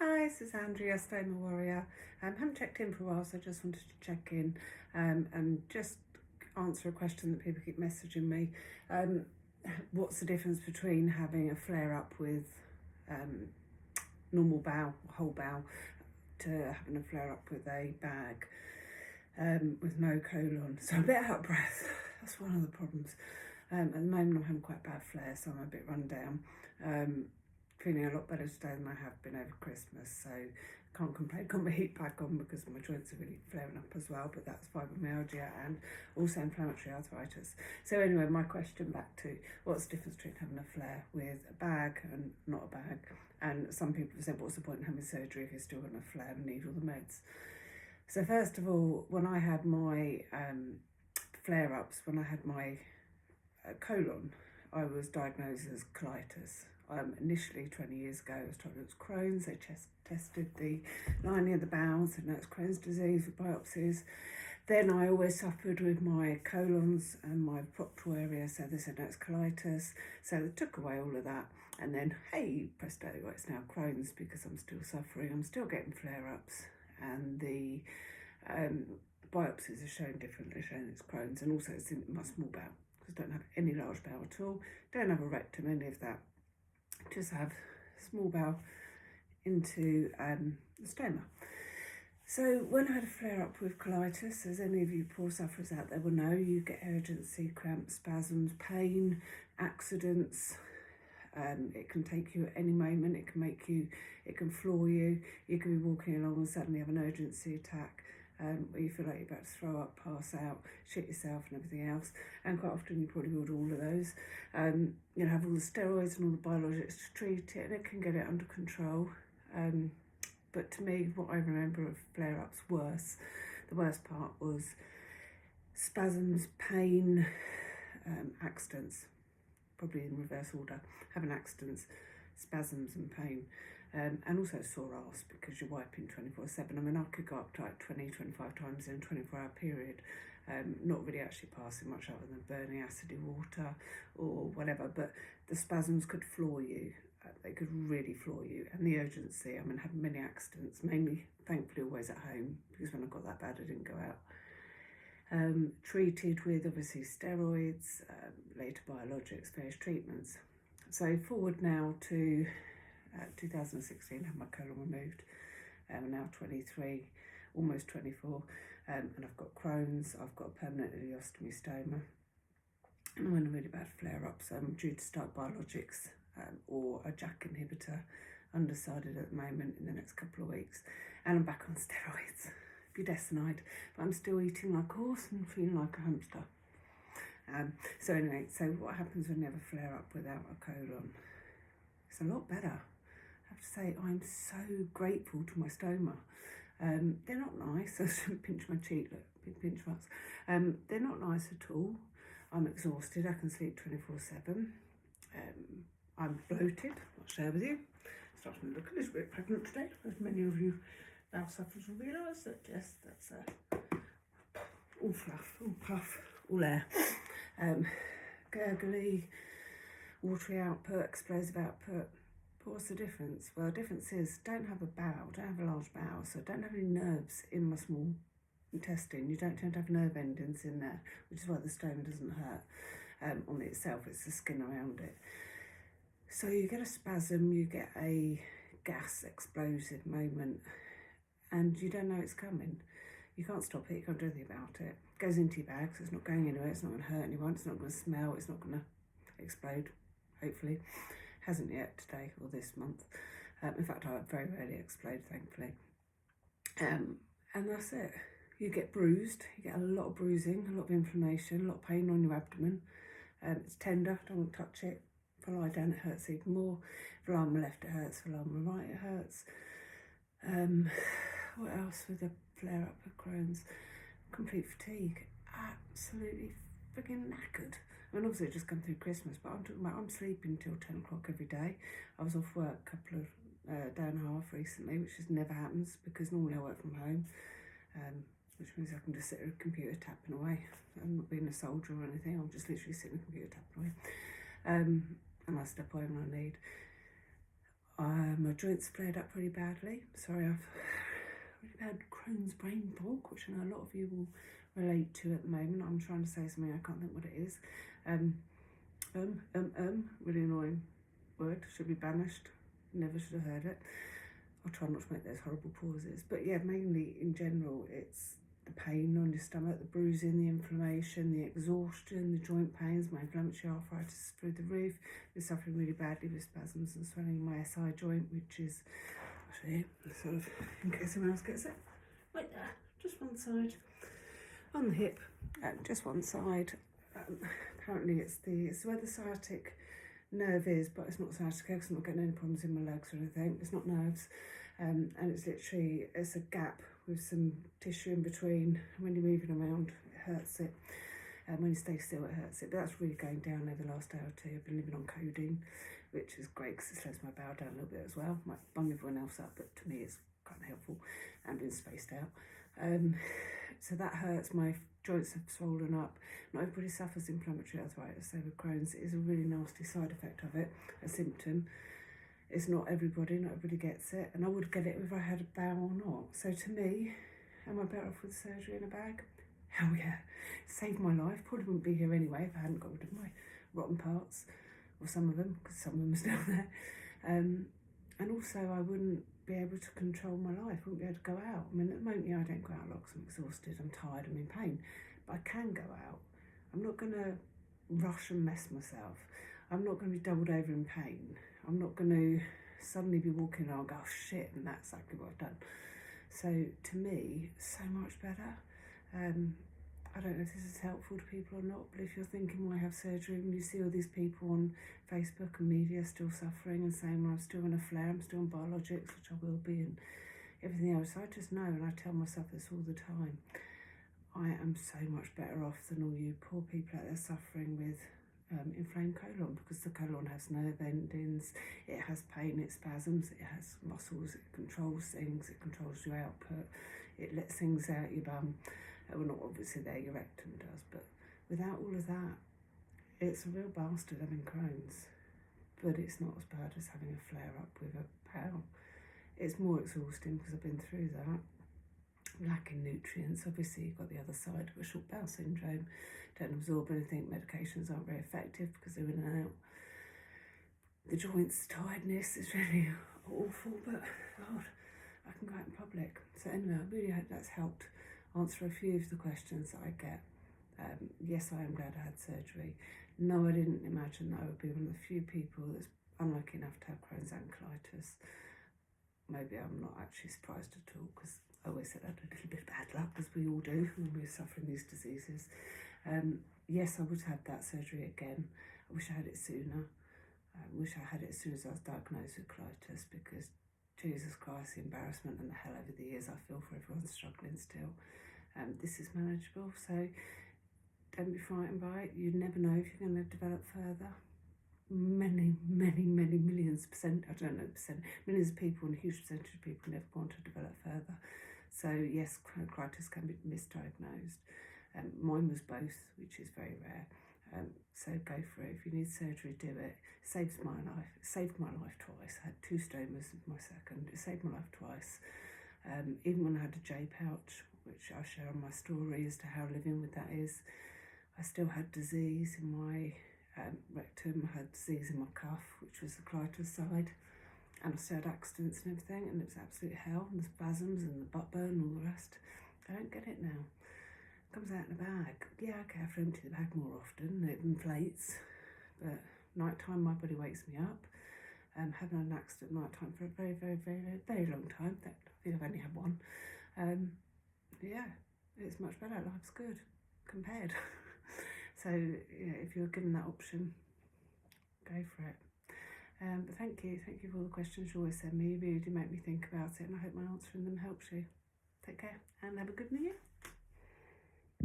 Hi, this is Andrea, Stoma Warrior. Haven't checked in for a while, so I just wanted to check in and just answer a question that people keep messaging me. What's the difference between having a flare-up with normal bowel, whole bowel, to having a flare-up with a bag with no colon? So I'm a bit out of breath. That's one of the problems. At the moment I'm having quite bad flares, so I'm a bit run down. Feeling a lot better today than I have been over Christmas, so can't complain. Got my heat pack on because my joints are really flaring up as well, but that's fibromyalgia and also inflammatory arthritis. So anyway, my question back to what's the difference between having a flare with a bag and not a bag? And some people have said, what's the point in having surgery if you're still going to flare and need all the meds? So first of all, when I had my flare-ups, when I had my colon, I was diagnosed as colitis. Initially 20 years ago I was told it was Crohn's. They tested the lining of the bowels and that's Crohn's disease with biopsies. Then I always suffered with my colons and my proctal area, so they said no, it's colitis. So they took away all of that, and then hey presto, it's now Crohn's because I'm still suffering. I'm still getting flare-ups, and the biopsies are showing differently, showing it's Crohn's, and also it's in my small bowel because I don't have any large bowel at all. Don't have a rectum, any of that. Just have small bowel into the stoma. So when I had a flare-up with colitis, as any of you poor sufferers out there will know, you get urgency, cramps, spasms, pain, accidents. It can take you at any moment. It can floor you. You can be walking along and suddenly have an urgency attack. Where you feel like you're about to throw up, pass out, shit yourself and everything else. And quite often you probably would all of those. You'll have all the steroids and all the biologics to treat it, and it can get it under control. But to me, what I remember of flare-ups worse, the worst part was spasms, pain, accidents, probably in reverse order, having accidents, spasms and pain. And also sore arse because you're wiping 24/7. I mean, I could go up to like 20-25 times in a 24-hour period, not really actually passing much other than burning acidy water or whatever, but the spasms could floor you. They could really floor you. And the urgency, I mean, I had many accidents, mainly, thankfully, always at home, because when I got that bad, I didn't go out. Treated with, obviously, steroids, later biologics, various treatments. So forward now to 2016, had my colon removed. I'm now 23, almost 24, and I've got Crohn's. I've got a permanent ileostomy stoma, and I'm in a really bad flare-up, so I'm due to start biologics or a JAK inhibitor, undecided at the moment, in the next couple of weeks, and I'm back on steroids, budesonide, but I'm still eating like a horse and feeling like a hamster. So anyway, so what happens when you have a flare-up without a colon? It's a lot better. I have to say, I'm so grateful to my stoma. They're not nice. I shouldn't pinch my cheek, look, big pinch marks. They're not nice at all. I'm exhausted. I can sleep 24/7. I'm bloated. I'll share with you. Starting to look a little bit pregnant today, as many of you bowel sufferers will realise that yes, that's all fluff, all puff, all air. Gurgly, watery output, explosive output. But what's the difference? Well, the difference is don't have a bowel, don't have a large bowel, so don't have any nerves in my small intestine. You don't tend to have nerve endings in there, which is why the stoma doesn't hurt on itself, it's the skin around it. So you get a spasm, you get a gas explosive moment, and you don't know it's coming. You can't stop it, you can't do anything about it. It goes into your bag, so it's not going anywhere, it's not going to hurt anyone, it's not going to smell, it's not going to explode, hopefully. Hasn't yet today or this month. In fact, I very rarely explode, thankfully. And that's it. You get bruised, you get a lot of bruising, a lot of inflammation, a lot of pain on your abdomen. It's tender, don't touch it. If I lie down, it hurts even more. If I lie on my left, it hurts. If I lie on my right, it hurts. What else with a flare-up of Crohn's? Complete fatigue. Absolutely freaking knackered. I mean, obviously, just come through Christmas, but I'm talking about I'm sleeping till 10 o'clock every day. I was off work a couple of day and a half recently, which just never happens because normally I work from home, which means I can just sit at a computer tapping away. I'm not being a soldier or anything, I'm just literally sitting at a computer tapping away. And I step away when I need. My joints flared up really badly. Sorry, I've really bad Crohn's brain fog, which I know a lot of you will relate to at the moment. I'm trying to say something, I can't think what it is. Really annoying word, should be banished. Never should have heard it. I'll try not to make those horrible pauses. But yeah, mainly in general, it's the pain on your stomach, the bruising, the inflammation, the exhaustion, the joint pains. My inflammatory arthritis is through the roof. We're suffering really badly with spasms and swelling in my SI joint, which is, I'll show you, sort of, in case someone else gets it, like that, just one side. On the hip, just one side. Apparently it's where the sciatic nerve is, but it's not sciatica because I'm not getting any problems in my legs or anything. It's not nerves, and it's literally, it's a gap with some tissue in between. When you're moving around, it hurts it, and when you stay still, it hurts it. But that's really going down over the last day or two. I've been living on codeine, which is great because it slows my bowel down a little bit as well. Might bung everyone else up, but to me it's kind of helpful and being spaced out. So that hurts. My joints have swollen up. Not everybody suffers inflammatory arthritis, so with Crohn's, it is a really nasty side effect of it, a symptom. It's not everybody gets it, and I would get it if I had a bowel or not. So to me, am I better off with surgery in a bag? Hell yeah, saved my life. Probably wouldn't be here anyway if I hadn't got rid of my rotten parts, or some of them, because some of them are still there. And also I wouldn't be able to control my life, wouldn't be able to go out. I mean, at the moment, yeah, I don't go out a lot because I'm exhausted, I'm tired, I'm in pain, but I can go out. I'm not going to rush and mess myself. I'm not going to be doubled over in pain. I'm not going to suddenly be walking and I'll go, oh, shit, and that's exactly what I've done. So to me, so much better. I don't know if this is helpful to people or not, but if you're thinking, well, I have surgery, and you see all these people on Facebook and media still suffering and saying, well, I'm still in a flare, I'm still on biologics, which I will be, and everything else, I just know, and I tell myself this all the time, I am so much better off than all you poor people out there suffering with inflamed colon, because the colon has nerve endings, it has pain, it spasms, it has muscles, it controls things, it controls your output, it lets things out your bum. Well, not obviously there, your rectum does, but without all of that, it's a real bastard having Crohn's, but it's not as bad as having a flare up with a bowel. It's more exhausting because I've been through that. Lacking nutrients, obviously you've got the other side of a short bowel syndrome, don't absorb anything, medications aren't very effective because they're in and out. The joints, tiredness is really awful, but God, I can go out in public. So anyway, I really hope that's helped answer a few of the questions that I get. Yes, I am glad I had surgery. No, I didn't imagine that I would be one of the few people that's unlucky enough to have Crohn's and colitis. Maybe I'm not actually surprised at all, because I always said I had a little bit of bad luck, as we all do when we're suffering these diseases. Yes, I would have that surgery again. I wish I had it sooner. I wish I had it as soon as I was diagnosed with colitis, because Jesus Christ, the embarrassment and the hell over the years I feel for everyone struggling still. This is manageable, so don't be frightened by it. You never know if you're going to develop further. Many millions percent, I don't know the percent, millions of people and a huge percentage of people never go on to develop further. So yes, colitis can be misdiagnosed. Mine was both, which is very rare. So go for it. If you need surgery, do it. It saves my life. It saved my life twice. I had 2 stomas with my second. It saved my life twice. Even when I had a J pouch, which I share on my story as to how living with that is, I still had disease in my rectum. I had disease in my cuff, which was the colitis side, and I still had accidents and everything, and it was absolute hell, and the spasms and the butt burn and all the rest. I don't get it now. It comes out in a bag. Yeah, okay, I have to empty the bag more often, it inflates, but night time my body wakes me up. Haven't had an accident night time for a very long time. I think I've only had one. Yeah, it's much better. Life's good compared. So yeah, if you're given that option, go for it. But thank you for all the questions you always send me. You really do make me think about it, and I hope my answering them helps you. Take care and have a good new year.